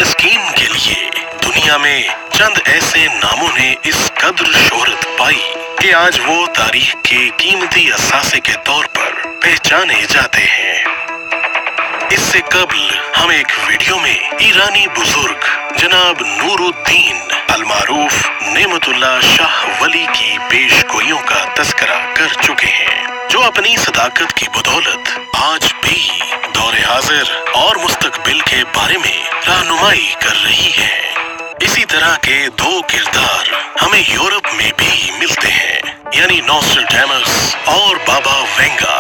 तस्कीन के लिए दुनिया में चंद ऐसे नामों ने इस कद्र शोहरत पाई कि आज वो तारीख के कीमती असासे के तौर पर पहचाने जाते हैं। इससे कबल हम एक वीडियो में ईरानी बुजुर्ग जनाब नूरुद्दीन अलमारूफ नेमतुल्लाह शाह वली की पेशगोइयों का तस्करा कर चुके हैं, जो अपनी सदाकत की बदौलत आज भी दौरे हाजिर और मुस्तकबिल के बारे में रहनुमाई कर रही है। इसी तरह के दो किरदार हमें यूरोप में भी मिलते हैं, यानी नोस्ट्राडामस और बाबा वेंगा।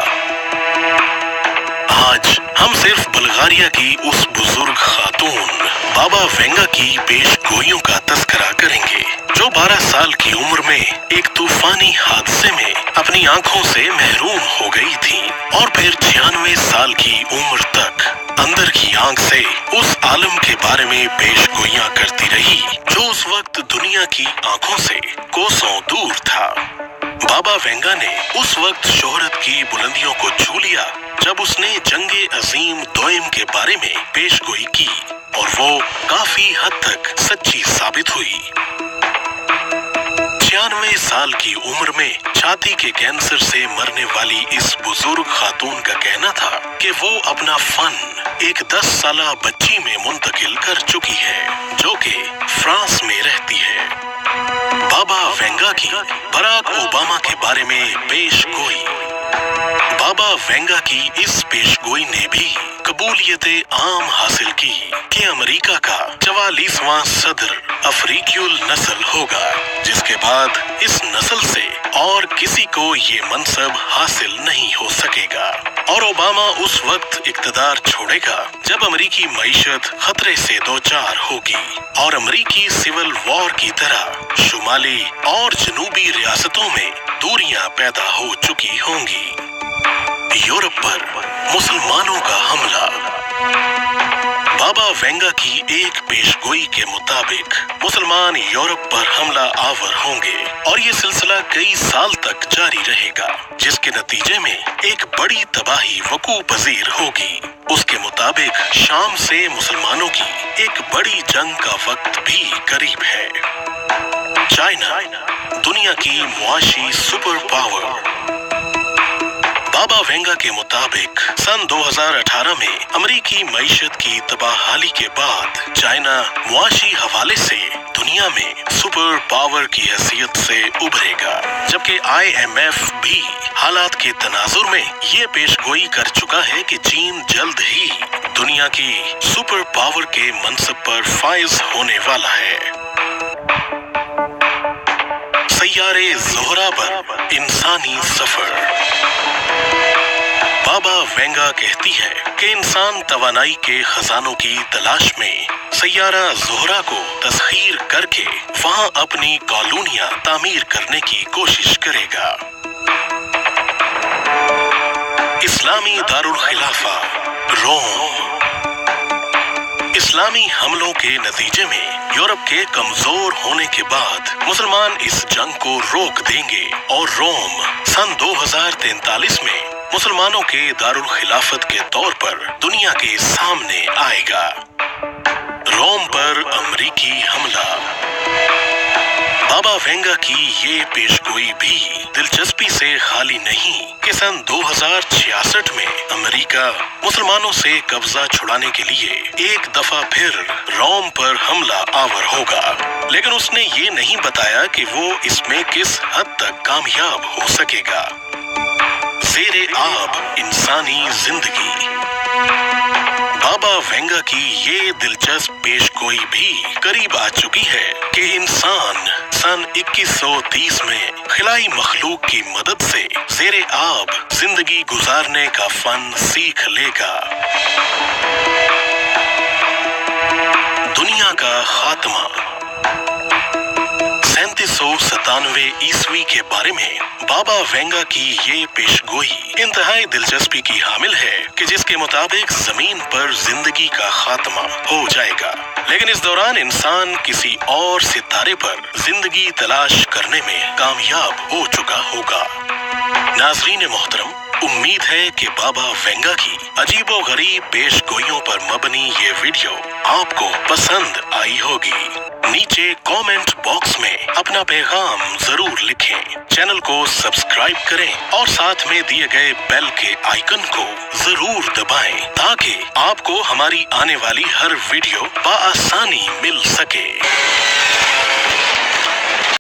आज हम सिर्फ बल्गारिया की उस बुजुर्ग खातून बाबा वेंगा की पेशगोइयों का तस्करा करेंगे, जो 12 साल की उम्र में एक तूफानी हादसे में अपनी आंखों से महरूम हो गई थी और फिर 96 साल की उम्र तक अंदर की आंख से उस आलम के बारे में पेशगोइयां करती रही जो उस वक्त दुनिया की आंखों से कोसों दूर था। बाबा वेंगा ने उस वक्त शोहरत की बुलंदियों को छू लिया जब उसने जंगे अजीम दोयम के बारे में पेशगोई की, और वो काफी हद तक सच्ची साबित हुई। 96 साल की उम्र में छाती के कैंसर से मरने वाली इस बुजुर्ग खातून का कहना था कि वो अपना फन एक 10 साला बच्ची में मुंतकिल कर चुकी है, जो कि फ्रांस में रहती है। बाबा वेंगा की बराक ओबामा के बारे में पेशगोई। बाबा वेंगा की इस पेशगोई ने भी कबूलियत आम हासिल की कि अमेरिका का 44वां सदर अफ्रीकियुल नस्ल होगा, जिसके बाद इस नस्ल से और किसी को ये मनसब हासिल नहीं हो सकेगा। और ओबामा उस वक्त इक्तदार छोड़ेगा जब अमेरिकी मईशत खतरे से दोचार होगी और अमेरिकी सिविल वॉर की तरह शुमाली और जनूबी रियासतों में दूरियां पैदा हो चुकी होंगी। यूरोप पर मुसलमानों का हमला। बाबा वेंगा की एक पेशगोई के मुताबिक मुसलमान यूरोप पर हमला आवर होंगे और ये सिलसिला कई साल तक जारी रहेगा, जिसके नतीजे में एक बड़ी तबाही वकू पजीर होगी। उसके मुताबिक शाम से मुसलमानों की एक बड़ी जंग का वक्त भी करीब है। चाइना, दुनिया की मुआशी सुपर पावर। बाबा वेंगा के मुताबिक सन 2018 में अमेरिकी मईशत की तबाहाली के बाद चाइना मुआशी हवाले से दुनिया में सुपर पावर की हैसियत से उभरेगा, जबकि IMF भी हालात के तनाजुर में ये पेशगोई कर चुका है कि चीन जल्द ही दुनिया की सुपर पावर के मनसब पर फाइज होने वाला है। सैयारे ज़ोहरा पर इंसानी सफर। बाबा वेंगा कहती है कि इंसान तवानाई के खजानों की तलाश में सैयारा ज़ोहरा को तस्खीर करके वहां अपनी कॉलोनियां तामीर करने की कोशिश करेगा। इस्लामी दारुल खिलाफा रोम। इस्लामी हमलों के नतीजे में यूरोप के कमजोर होने के बाद मुसलमान इस जंग को रोक देंगे और रोम सन 2043 में मुसलमानों के दारुल खिलाफत के तौर पर दुनिया के सामने आएगा। रोम पर अमेरिकी हमला। बाबा वेंगा की ये पेशगोई भी दिलचस्पी से खाली नहीं कि सन 2066 में अमेरिका मुसलमानों से कब्जा छुड़ाने के लिए एक दफा फिर रोम पर हमला आवर होगा, लेकिन उसने ये नहीं बताया कि वो इसमें किस हद तक कामयाब हो सकेगा। ज़ेरे आब इंसानी जिंदगी। बाबा वेंगा की ये दिलचस्प पेशगोई भी करीब आ चुकी है कि इंसान सन 2130 में खिलाई मखलूक की मदद से ज़ेरे आब जिंदगी गुजारने का फन सीख लेगा। दुनिया का खात्मा। 3797 ईस्वी के बारे में बाबा वेंगा की ये पेशगोई इंतहाई दिलचस्पी की हामिल है कि जिसके मुताबिक जमीन पर जिंदगी का खात्मा हो जाएगा, लेकिन इस दौरान इंसान किसी और सितारे पर जिंदगी तलाश करने में कामयाब हो चुका होगा। नाजरीन मोहतरम, उम्मीद है कि बाबा वेंगा की अजीबोगरीब पेशगोइयों पर मबनी ये वीडियो आपको पसंद आई होगी। नीचे कमेंट बॉक्स में अपना पैगाम जरूर लिखें, चैनल को सब्सक्राइब करें और साथ में दिए गए बेल के आइकन को जरूर दबाएं ताकि आपको हमारी आने वाली हर वीडियो बआसानी मिल सके।